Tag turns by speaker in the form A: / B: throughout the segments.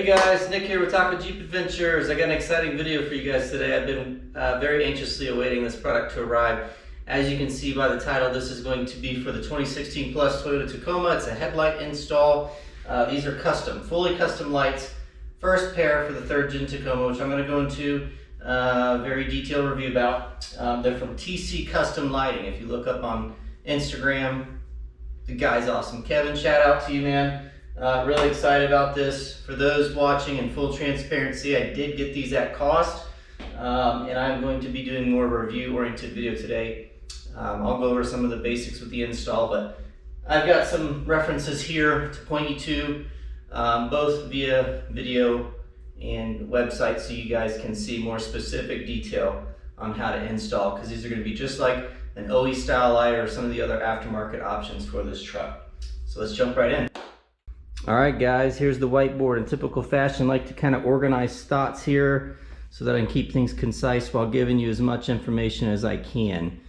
A: Hey guys, Nick here with Tacoma Jeep Adventures. I got an exciting video for you guys today. I've been very anxiously awaiting this product to arrive. As you can see by the title, this is going to be for the 2016 Plus Toyota Tacoma. It's a headlight install. These are custom, fully custom lights. First pair for the 3rd Gen Tacoma, which I'm going to go into a very detailed review about. They're from TC Custom Lighting. If you look up on Instagram, the guy's awesome. Kevin, shout out to you, man. Really excited about this. For those watching, in full transparency, I did get these at cost, and I'm going to be doing more of a review-oriented video today. I'll go over some of the basics with the install, but I've got some references here to point you to, both via video and website, so you guys can see more specific detail on how to install, because these are going to be just like an OE style light or some of the other aftermarket options for this truck. So let's jump right in. Alright guys, here's the whiteboard. In typical fashion, I like to kind of organize thoughts here so that I can keep things concise while giving you as much information as I can.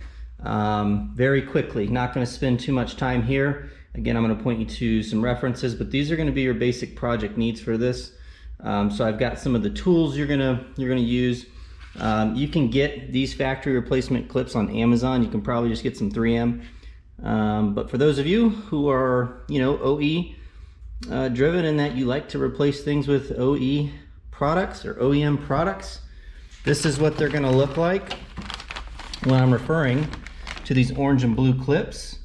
A: Very quickly, not going to spend too much time here. Again, I'm going to point you to some references, but these are going to be your basic project needs for this. So I've got some of the tools you're gonna use. You can get these factory replacement clips on Amazon. You can probably just get some 3M. But for those of you who are, OE driven and that you like to replace things with OE products or OEM products, this is what they're going to look like when I'm referring to these orange and blue clips,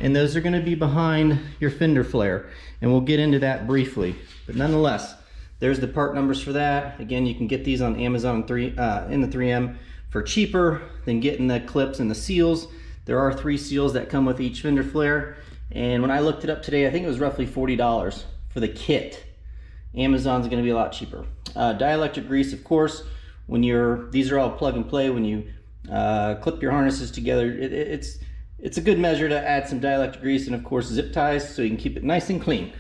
A: and those are going to be behind your fender flare, and we'll get into that briefly. But nonetheless, there's the part numbers for that. Again, you can get these on Amazon in the 3M for cheaper than getting the clips and the seals. There are 3 seals that come with each fender flare. And when I looked it up today, I think it was roughly $40 for the kit. Amazon's going to be a lot cheaper. Dielectric grease, of course, these are all plug and play. When you clip your harnesses together, it's a good measure to add some dielectric grease, and of course zip ties so you can keep it nice and clean.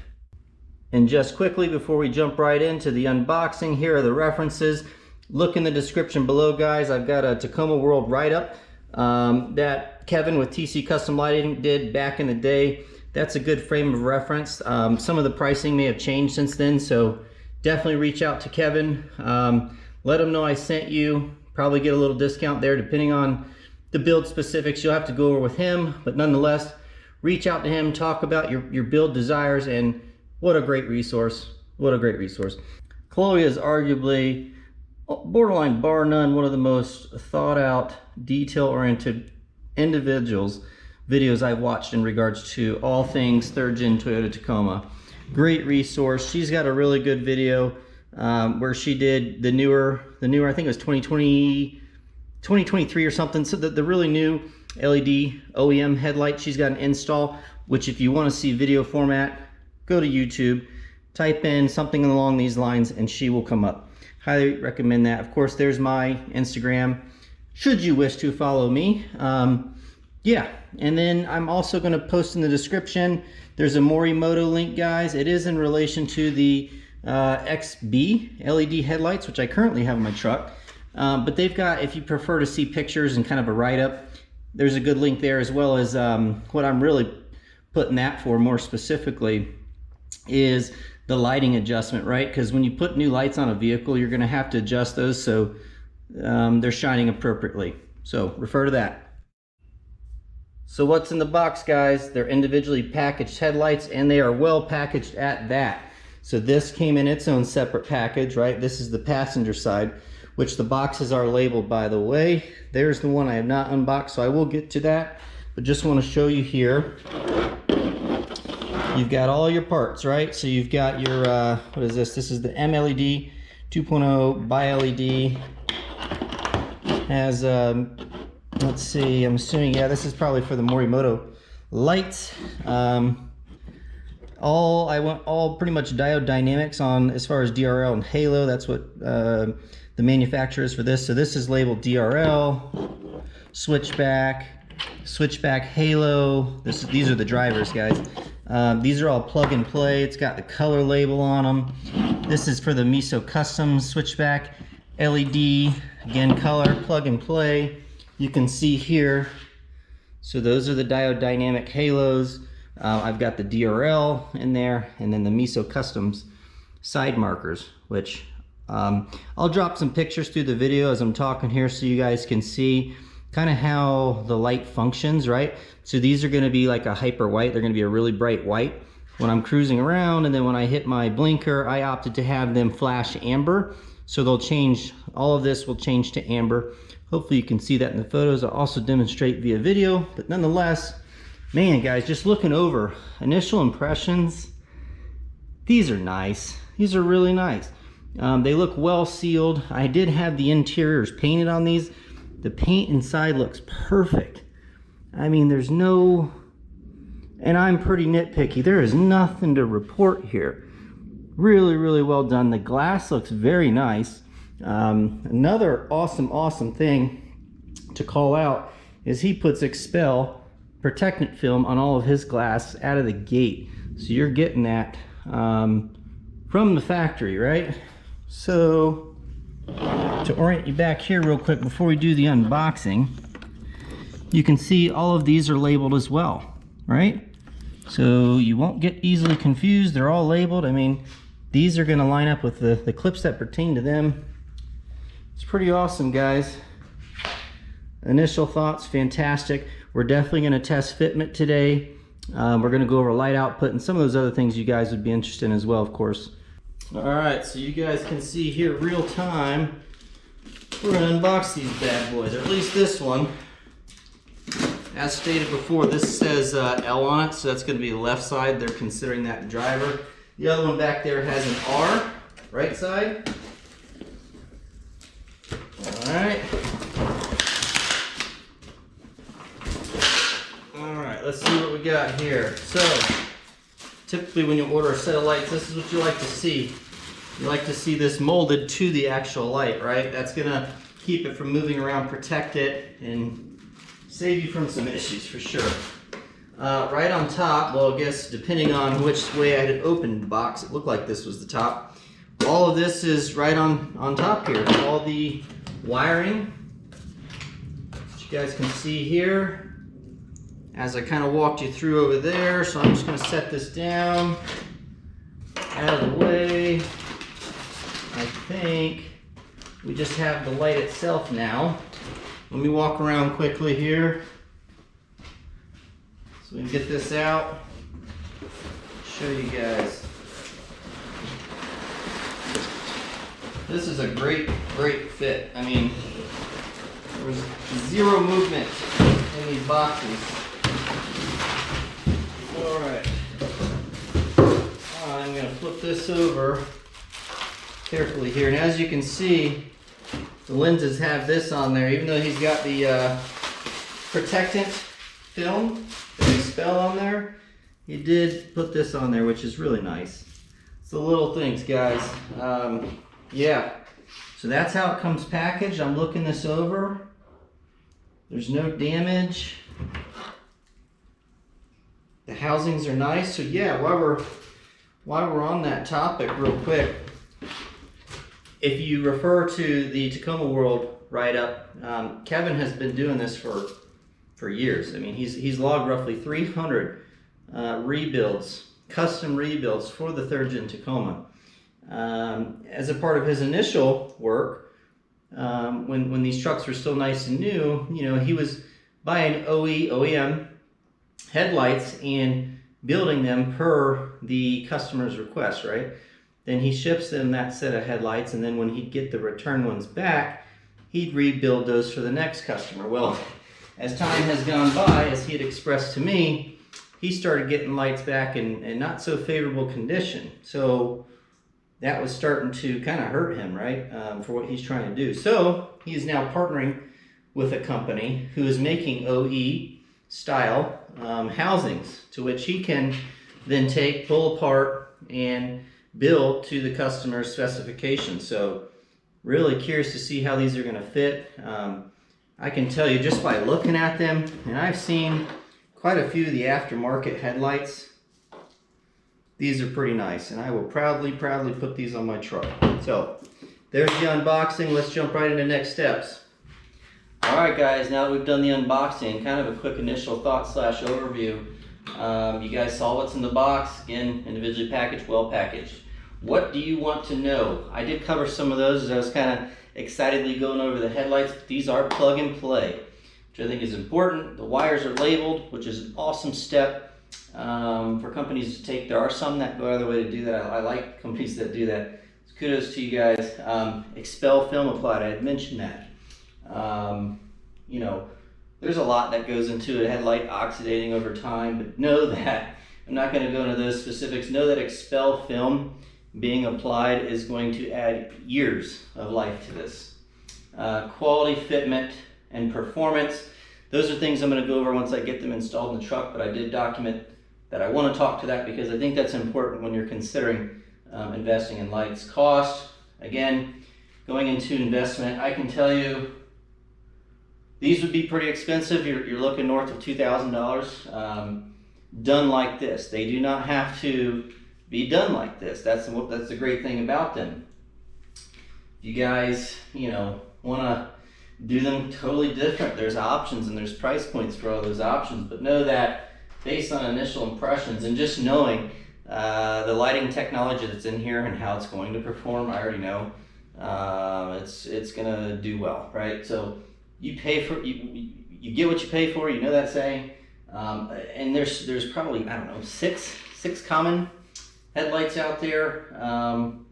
A: And just quickly before we jump right into the unboxing, here are the references. Look in the description below, guys. I've got a Tacoma World write-up that Kevin with TC Custom Lighting did back in the day. That's a good frame of reference. Some of the pricing may have changed since then, so definitely reach out to Kevin. Let him know I sent you. Probably get a little discount there depending on the build specifics. You'll have to go over with him, but nonetheless, reach out to him, talk about your build desires, and what a great resource. What a great resource. Chloe is arguably, borderline bar none, one of the most thought out, detail-oriented individuals videos I've watched in regards to all things 3rd Gen Toyota Tacoma. Great resource. She's got a really good video where she did the newer, I think it was 2023 or something. So the really new LED OEM headlight, she's got an install, which if you want to see video format, go to YouTube, type in something along these lines, and she will come up. Highly recommend that. Of course, there's my Instagram, should you wish to follow me. Yeah, and then I'm also going to post in the description, there's a Morimoto link, guys. It is in relation to the XB LED headlights, which I currently have in my truck. But they've got, if you prefer to see pictures and kind of a write-up, there's a good link there, as well as what I'm really putting that for more specifically is the lighting adjustment, right? Because when you put new lights on a vehicle, you're going to have to adjust those so they're shining appropriately. So refer to that. So what's in the box, guys? They're individually packaged headlights, and they are well packaged at that. So this came in its own separate package, right? This is the passenger side, which the boxes are labeled, by the way. There's the one I have not unboxed, so I will get to that. But just want to show you here. You've got all your parts, right? So you've got your, what is this? This is the MLED 2.0 bi-LED. Has, let's see, I'm assuming, yeah, this is probably for the Morimoto lights. I want all pretty much diode dynamics on as far as DRL and halo. That's what the manufacturer is for this. So this is labeled DRL, switchback, halo. These are the drivers, guys. These are all plug and play. It's got the color label on them. This is for the Miso Custom switchback LED, again color, plug and play. You can see here, so those are the diode dynamic halos. I've got the DRL in there, and then the Miso Customs side markers, which I'll drop some pictures through the video as I'm talking here so you guys can see kind of how the light functions, right? So these are going to be like a hyper white. They're going to be a really bright white when I'm cruising around, and then when I hit my blinker, I opted to have them flash amber. So they'll change, all of this will change to amber. Hopefully you can see that in the photos. I'll also demonstrate via video, but nonetheless, man guys, just looking over, initial impressions, these are nice. These are really nice. They look well sealed. I did have the interiors painted on these. The paint inside looks perfect. I mean, there's no, and I'm pretty nitpicky, there is nothing to report here. Really, really well done. The glass looks very nice. Another awesome thing to call out is he puts Expel protectant film on all of his glass out of the gate. So you're getting that from the factory, right? So to orient you back here real quick before we do the unboxing, you can see all of these are labeled as well, right? So you won't get easily confused. They're all labeled. I mean, these are going to line up with the clips that pertain to them. It's pretty awesome, guys. Initial thoughts, fantastic. We're definitely going to test fitment today. We're going to go over light output and some of those other things you guys would be interested in as well, of course. All right, so you guys can see here real time. We're going to unbox these bad boys, or at least this one. As stated before, this says L on it, so that's going to be the left side. They're considering that driver. The other one back there has an R, right side. All right. All right, let's see what we got here. So, typically when you order a set of lights, this is what you like to see. You like to see this molded to the actual light, right? That's going to keep it from moving around, protect it, and save you from some issues for sure. Right on top, well, I guess depending on which way I had opened the box, it looked like this was the top. All of this is right on top here. All the wiring, which you guys can see here as I kind of walked you through over there. So I'm just going to set this down out of the way. I think we just have the light itself now. Let me walk around quickly here so we can get this out, show you guys. This is a great fit. I mean, there was zero movement in these boxes. All right, I'm going to flip this over carefully here, and as you can see, the lenses have this on there. Even though he's got the protectant film, the Expel on there, he did put this on there, which is really nice. It's the little things, guys. Yeah, so that's how it comes packaged. I'm looking this over. There's no damage. The housings are nice. So yeah, while we're on that topic real quick, if you refer to the Tacoma World write-up, Kevin has been doing this for years. I mean, he's logged roughly 300 rebuilds, custom rebuilds for the 3rd Gen Tacoma. As a part of his initial work, when these trucks were still nice and new, you know, he was buying OEM headlights and building them per the customer's request, right? Then he ships them that set of headlights, and then when he'd get the return ones back, he'd rebuild those for the next customer. Well, as time has gone by, as he had expressed to me, he started getting lights back in not so favorable condition. So that was starting to kind of hurt him, right, for what he's trying to do. So he is now partnering with a company who is making OE style housings, to which he can then take, pull apart, and build to the customer's specifications. So really curious to see how these are going to fit. I can tell you just by looking at them, and I've seen quite a few of the aftermarket headlights. These are pretty nice, and I will proudly put these on my truck. So there's the unboxing. Let's jump right into next steps. All right, guys, now that we've done the unboxing, kind of a quick initial thought / overview. You guys saw what's in the box. Again, individually packaged, well packaged. What do you want to know? I did cover some of those as I was kind of excitedly going over the headlights, but these are plug and play, which I think is important. The wires are labeled, which is an awesome step for companies to take. There are some that go out of their way to do that. I like companies that do that. So kudos to you guys. Expel film applied, I had mentioned that. You know, there's a lot that goes into a headlight oxidating over time, but know that, I'm not going to go into those specifics, know that expel film being applied is going to add years of life to this. Quality, fitment, and performance, those are things I'm going to go over once I get them installed in the truck, but I did document that I want to talk to that because I think that's important when you're considering investing in lights. Cost, again, going into investment, I can tell you these would be pretty expensive. You're looking north of $2,000 done like this. They do not have to be done like this. That's the great thing about them. If you guys, you know, want to do them totally different, there's options and there's price points for all those options, but know that based on initial impressions and just knowing the lighting technology that's in here and how it's going to perform, I already know it's gonna do well, right? So you pay for, you get what you pay for, you know that saying. And there's probably, I don't know, six common headlights out there.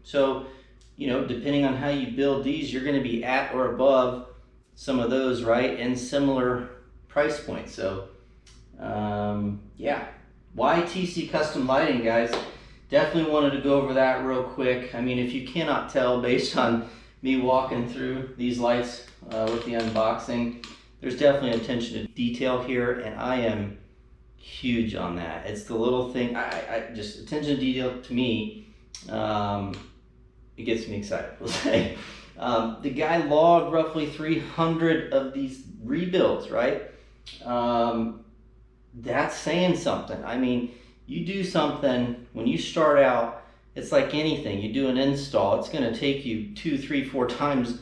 A: So, you know, depending on how you build these, you're going to be at or above some of those, right? And similar price points. So, yeah. YTC Custom Lighting, guys. Definitely wanted to go over that real quick. I mean, if you cannot tell based on me walking through these lights with the unboxing, there's definitely attention to detail here, and I am huge on that. It's the little thing, I just attention to detail to me, it gets me excited, we'll say. The guy logged roughly 300 of these rebuilds, right? That's saying something. I mean, you do something, when you start out, it's like anything. You do an install, it's gonna take you 2, 3, 4 times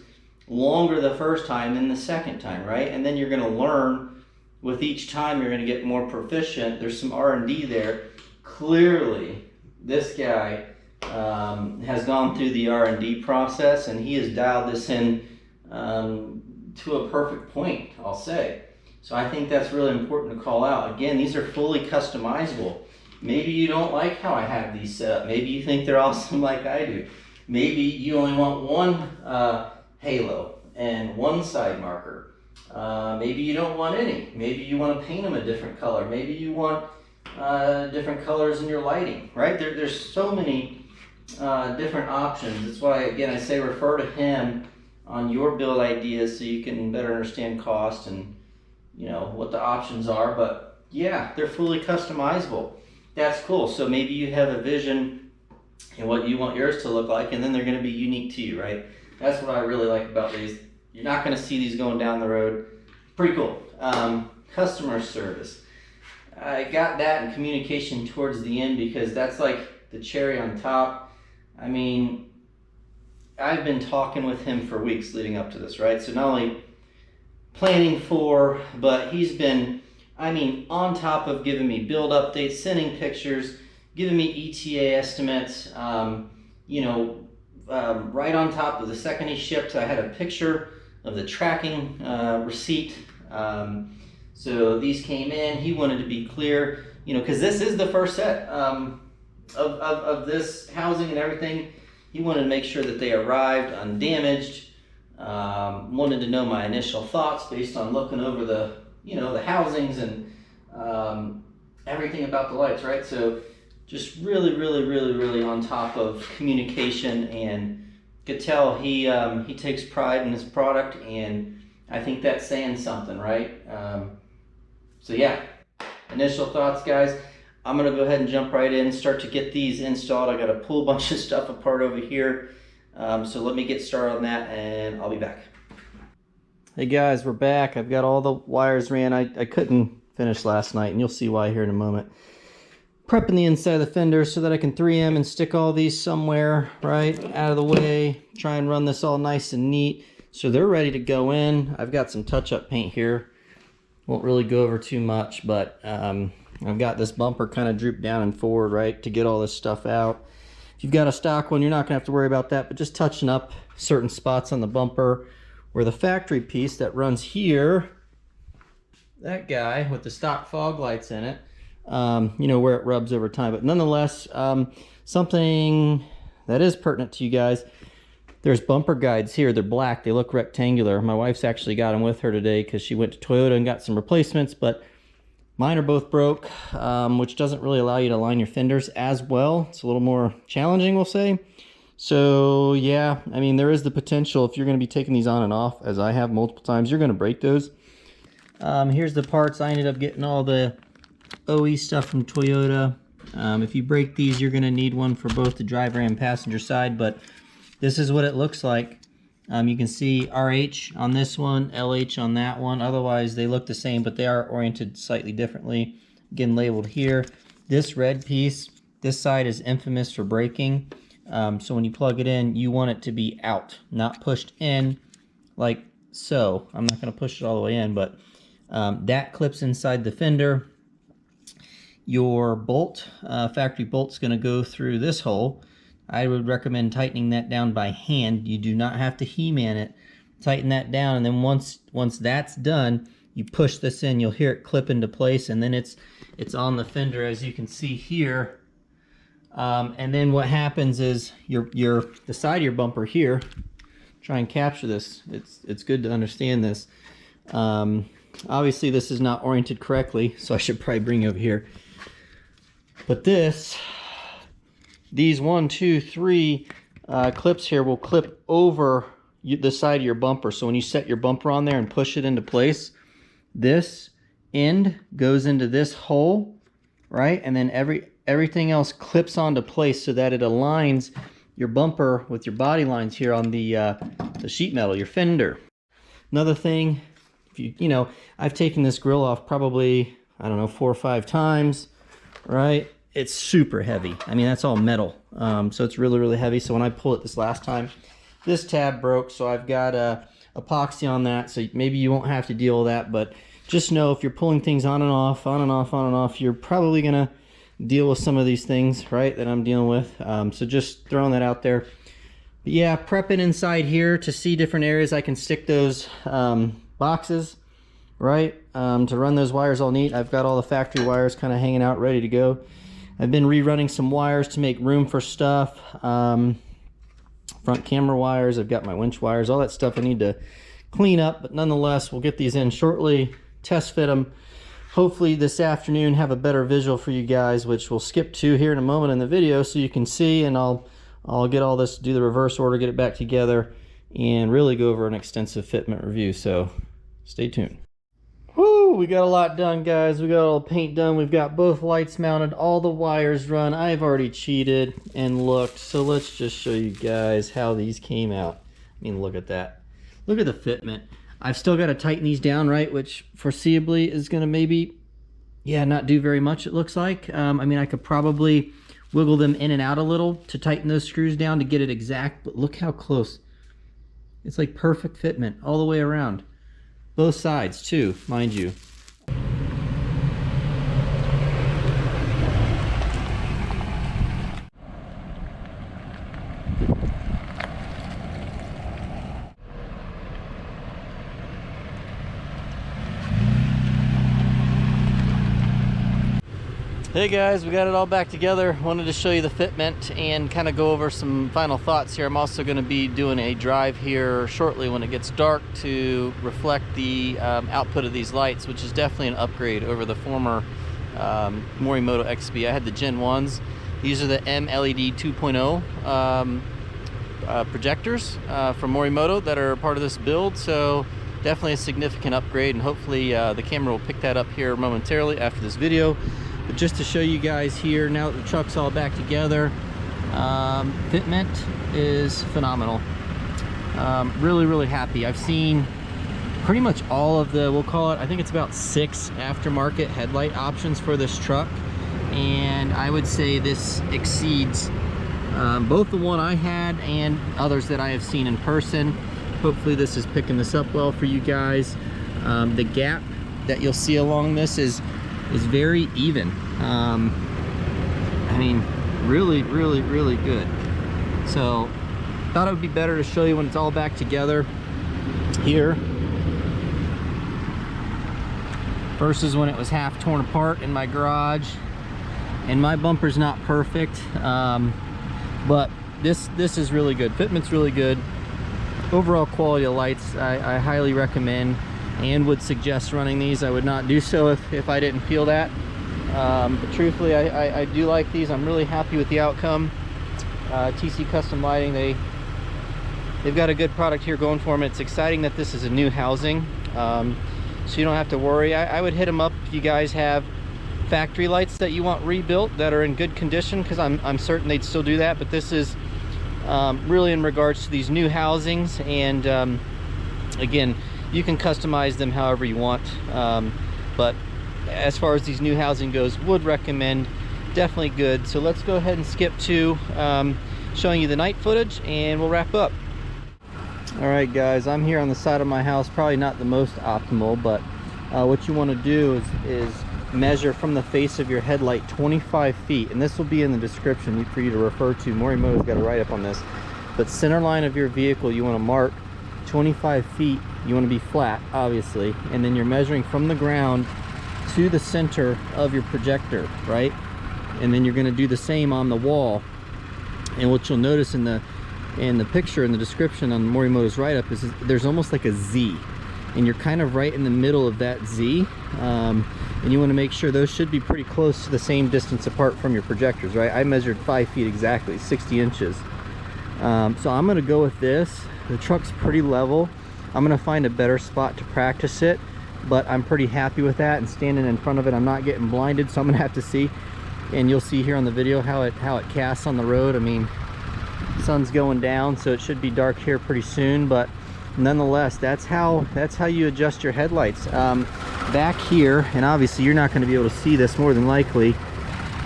A: longer the first time than the second time, right? And then you're gonna learn with each time, you're gonna get more proficient. There's some R&D there. Clearly, this guy has gone through the R&D process and he has dialed this in to a perfect point, I'll say. So I think that's really important to call out. Again, these are fully customizable. Maybe you don't like how I have these set up. Maybe you think they're awesome like I do. Maybe you only want one halo and one side marker. Maybe you don't want any. Maybe you want to paint them a different color. Maybe you want different colors in your lighting, right? There's so many different options. That's why, again, I say refer to him on your build ideas so you can better understand cost and, you know, what the options are. But yeah, they're fully customizable. That's cool. So maybe you have a vision and what you want yours to look like, and then they're going to be unique to you, right? That's what I really like about these. You're not going to see these going down the road. Pretty cool. Customer service. I got that in communication towards the end because that's like the cherry on top. I mean, I've been talking with him for weeks leading up to this, right? So not only planning for, but he's been, I mean, on top of giving me build updates, sending pictures, giving me ETA estimates, you know, right on top of the second he shipped, I had a picture of the tracking receipt. So these came in, he wanted to be clear, you know, because this is the first set of this housing and everything. He wanted to make sure that they arrived undamaged, wanted to know my initial thoughts based on looking over the, you know, the housings and everything about the lights, right? So just really on top of communication, and could tell he takes pride in his product, and I think that's saying something, right? So yeah, initial thoughts, guys. I'm gonna go ahead and jump right in, start to get these installed. I gotta pull a bunch of stuff apart over here. So let me get started on that and I'll be back. Hey guys, we're back. I've got all the wires ran. I couldn't finish last night, and you'll see why here in a moment. Prepping the inside of the fender so that I can 3M and stick all these somewhere, right, out of the way. Try and run this all nice and neat so they're ready to go in. I've got some touch-up paint here. Won't really go over too much, but I've got this bumper kind of drooped down and forward, right, to get all this stuff out. If If you've got a stock one, you're not gonna have to worry about that, but just touching up certain spots on the bumper where the factory piece that runs here, that guy with the stock fog lights in it, you know, where it rubs over time. But nonetheless, something that is pertinent to you guys, there's bumper guides here. They're black, they look rectangular. My wife's actually got them with her today because she went to Toyota and got some replacements, but mine are both broke, which doesn't really allow you to line your fenders as well. It's a little more challenging, we'll say. So yeah, I mean, there is the potential if you're going to be taking these on and off, as I have multiple times, you're going to break those. Here's the parts. I ended up getting all the OE stuff from Toyota. If you break these, you're going to need one for both the driver and passenger side, but this is what it looks like. You can see RH on this one, LH on that one. Otherwise, they look the same, but they are oriented slightly differently. Again, labeled here. This red piece, this side is infamous for breaking. So when you plug it in, you want it to be out, not pushed in like so. I'm not going to push it all the way in, but that clips inside the fender. Your bolt, factory bolt's going to go through this hole. I would recommend tightening that down by hand. You do not have to He-Man it. Tighten that down, and then once that's done, you push this in. You'll hear it clip into place, and then it's on the fender, as you can see here. And then what happens is the side of your bumper here. Try and capture this. It's good to understand this. Obviously, this is not oriented correctly, so I should probably bring you over here. But these 1, 2, 3 clips here will clip over the side of your bumper. So when you set your bumper on there and push it into place, this end goes into this hole, right? And then everything else clips onto place so that it aligns your bumper with your body lines here on the sheet metal, your fender. Another thing, if you know, I've taken this grill off probably, I don't know, 4 or 5 times, right? It's super heavy. I mean, that's all metal. So it's really, really heavy. So when I pulled it this last time, this tab broke. So I've got epoxy on that. So maybe you won't have to deal with that. But just know if you're pulling things on and off, on and off, on and off, you're probably going to deal with some of these things, right, that I'm dealing with. So just throwing that out there. But yeah, prepping inside here to see different areas I can stick those boxes, right, to run those wires all neat. I've got all the factory wires kind of hanging out ready to go. I've been rerunning some wires to make room for stuff. Front camera wires, I've got my winch wires, all that stuff I need to clean up, but nonetheless, we'll get these in shortly, test fit them. Hopefully this afternoon have a better visual for you guys, which we'll skip to here in a moment in the video so you can see, and I'll get all this, do the reverse order, get it back together, and really go over an extensive fitment review, so stay tuned. Woo, we got a lot done, guys. We got all the paint done. We've got both lights mounted, all the wires run. I've already cheated and looked, so let's just show you guys how these came out. I mean, look at that. Look at the fitment. I've still got to tighten these down, right, which foreseeably is going to maybe, yeah, not do very much, it looks like. I mean, I could probably wiggle them in and out a little to tighten those screws down to get it exact, but look how close. It's like perfect fitment all the way around. Both sides too, mind you. Hey guys, we got it all back together. Wanted to show you the fitment and kind of go over some final thoughts here. I'm also going to be doing a drive here shortly when it gets dark to reflect the output of these lights, which is definitely an upgrade over the former Morimoto XB. I had the Gen 1s. These are the MLED 2.0 projectors from Morimoto that are part of this build, so definitely a significant upgrade, and hopefully the camera will pick that up here momentarily after this video. But just to show you guys here, now that the truck's all back together, fitment is phenomenal. Really, really happy. I've seen pretty much all of the, we'll call it, I think it's about 6 aftermarket headlight options for this truck. And I would say this exceeds both the one I had and others that I have seen in person. Hopefully this is picking this up well for you guys. The gap that you'll see along this is very even. I mean, really, really, really good. So thought it would be better to show you when it's all back together here versus when it was half torn apart in my garage. And my bumper's not perfect, but this is really good. Fitment's really good. Overall quality of lights, I highly recommend and would suggest running these. I would not do so if I didn't feel that. But truthfully, I do like these. I'm really happy with the outcome. TC Custom Lighting, they've got a good product here going for them. It's exciting that this is a new housing, so you don't have to worry. I would hit them up if you guys have factory lights that you want rebuilt that are in good condition, because I'm certain they'd still do that. But this is really in regards to these new housings, and again, you can customize them however you want, but as far as these new housing goes, would recommend. Definitely good. So let's go ahead and skip to showing you the night footage, and we'll wrap up. All right guys, I'm here on the side of my house, probably not the most optimal, but what you want to do is measure from the face of your headlight 25 feet, and this will be in the description for you to refer to. Morimoto's got a write-up on this, but center line of your vehicle, you want to mark 25 feet. You want to be flat, obviously, and then you're measuring from the ground to the center of your projector, right? And then you're going to do the same on the wall. And what you'll notice in the picture in the description on Morimoto's write-up is there's almost like a Z, and you're kind of right in the middle of that Z, and you want to make sure those should be pretty close to the same distance apart from your projectors, right? I measured 5 feet exactly, 60 inches. So I'm going to go with this. The truck's pretty level. I'm going to find a better spot to practice it, but I'm pretty happy with that, and standing in front of it I'm not getting blinded, so I'm going to have to see. And you'll see here on the video how it casts on the road. I mean, sun's going down, so it should be dark here pretty soon, but nonetheless, that's how you adjust your headlights. Back here, and obviously you're not going to be able to see this more than likely.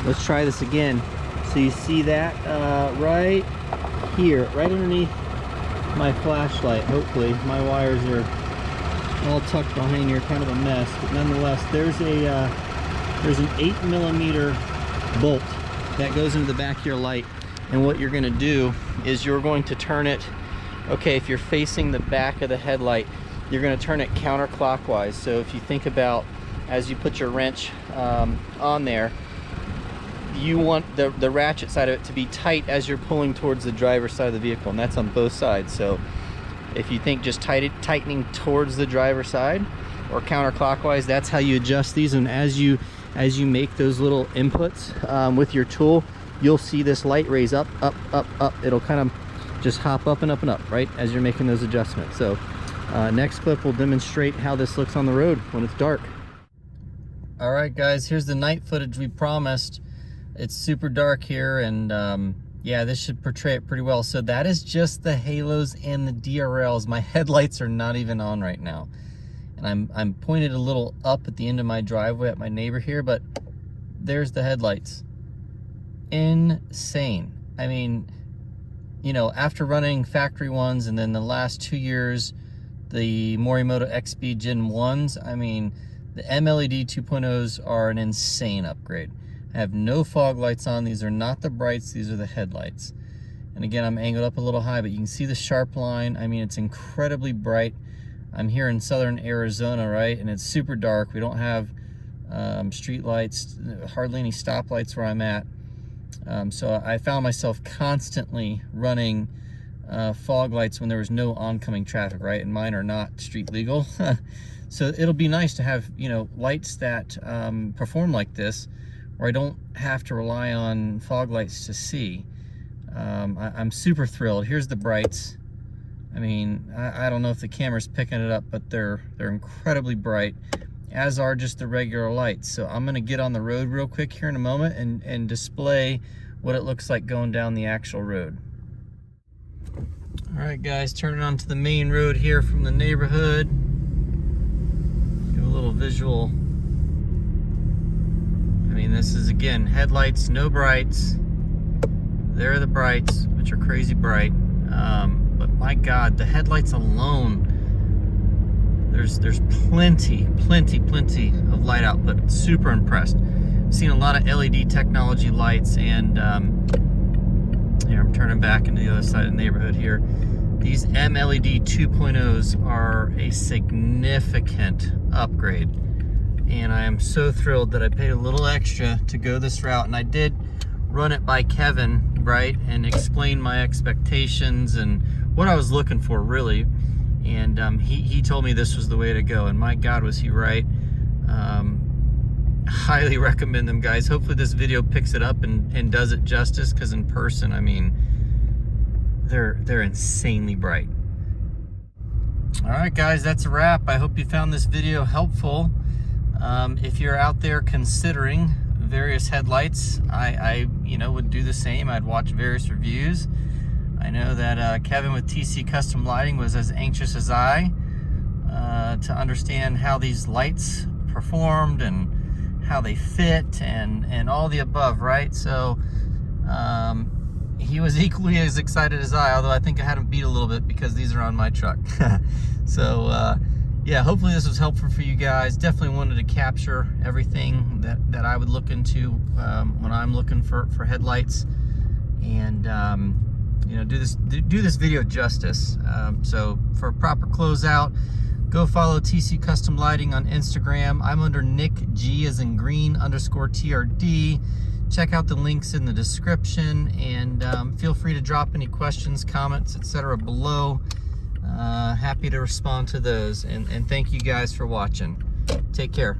A: Let's try this again. So you see that right here, right underneath my flashlight. Hopefully my wires are all tucked behind here, kind of a mess, but nonetheless, there's an 8mm bolt that goes into the back of your light. And what you're going to do is you're going to turn it, okay, if you're facing the back of the headlight, you're going to turn it counterclockwise. So if you think about, as you put your wrench on there, you want the ratchet side of it to be tight as you're pulling towards the driver's side of the vehicle, and that's on both sides. So if you think just tightening towards the driver's side or counterclockwise, that's how you adjust these. And as you make those little inputs with your tool, you'll see this light raise up, up, up, up. It'll kind of just hop up and up and up, right, as you're making those adjustments. So next clip will demonstrate how this looks on the road when it's dark. All right guys, here's the night footage we promised. It's super dark here, and yeah, this should portray it pretty well. So that is just the halos and the DRLs. My headlights are not even on right now, and I'm pointed a little up at the end of my driveway at my neighbor here, but there's the headlights. Insane. I mean, you know, after running factory ones and then the last 2 years the Morimoto XB Gen 1s, I mean, the MLED 2.0s are an insane upgrade. I have no fog lights on. These are not the brights, these are the headlights. And again, I'm angled up a little high, but you can see the sharp line. I mean, it's incredibly bright. I'm here in southern Arizona, right? And it's super dark. We don't have street lights, hardly any stoplights where I'm at. So I found myself constantly running fog lights when there was no oncoming traffic, right? And mine are not street legal. So it'll be nice to have, you know, lights that perform like this, where I don't have to rely on fog lights to see. I'm super thrilled. Here's the brights. I mean, I don't know if the camera's picking it up, but they're incredibly bright, as are just the regular lights. So I'm gonna get on the road real quick here in a moment and display what it looks like going down the actual road. All right guys, turning onto the main road here from the neighborhood. Give a little visual. I mean, this is, again, headlights, no brights. There are the brights, which are crazy bright. But my God, the headlights alone, there's plenty of light output. Super impressed. seen a lot of LED technology lights, and here I'm turning back into the other side of the neighborhood here. These MLED 2.0s are a significant upgrade, and I am so thrilled that I paid a little extra to go this route. And I did run it by Kevin, right, and explain my expectations and what I was looking for, really. And he told me this was the way to go, and my God, was he right. Highly recommend them, guys. Hopefully this video picks it up and does it justice, because in person, I mean, they're insanely bright. All right, guys, that's a wrap. I hope you found this video helpful. If you're out there considering various headlights, I would do the same. I'd watch various reviews. I know that Kevin with TC Custom Lighting was as anxious as I to understand how these lights performed and how they fit and all the above, right? So he was equally as excited as I, although I think I had him beat a little bit because these are on my truck. So yeah, hopefully this was helpful for you guys. Definitely wanted to capture everything that I would look into when I'm looking for headlights, and do this video justice. So for a proper closeout, go follow TC Custom Lighting on Instagram. I'm under Nick G as in green _TRD. Check out the links in the description, and feel free to drop any questions, comments, etc. below. Happy to respond to those, and thank you guys for watching. Take care.